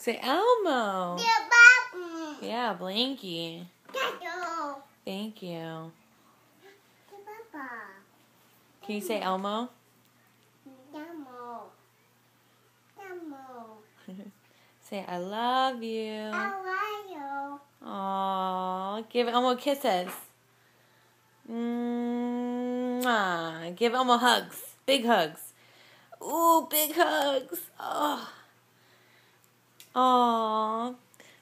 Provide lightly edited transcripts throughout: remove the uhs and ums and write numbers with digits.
Say Elmo. Yeah, Yeah, Blanky. Papa. Thank you. Papa. Can you say Elmo? Elmo. Elmo. Say I love you. I love Aww. Give Elmo kisses. Mwah. Give Elmo hugs. Big hugs. Ooh, big hugs. Oh. Aww.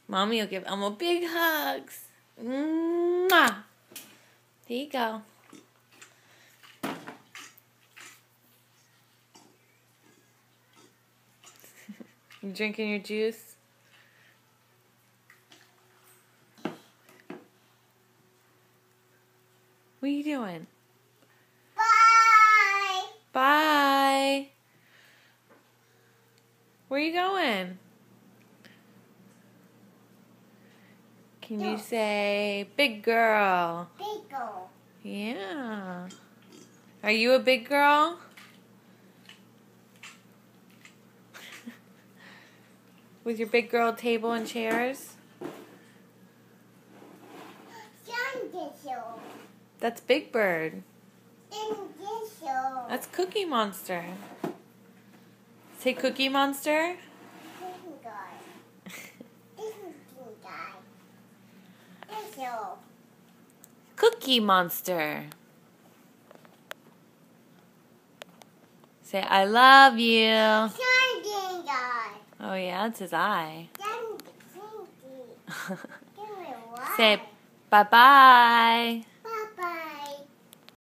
Mommy will give Elmo big hugs. Mwah. Here you go. You drinking your juice? What are you doing? Bye. Bye. Where are you going? Can you say big girl? Big girl. Yeah. Are you a big girl? With your big girl table and chairs? That's Big Bird. That's Cookie Monster. Say Cookie Monster. Cookie Monster. Say I love you. Oh yeah, that's his eye. Say bye-bye.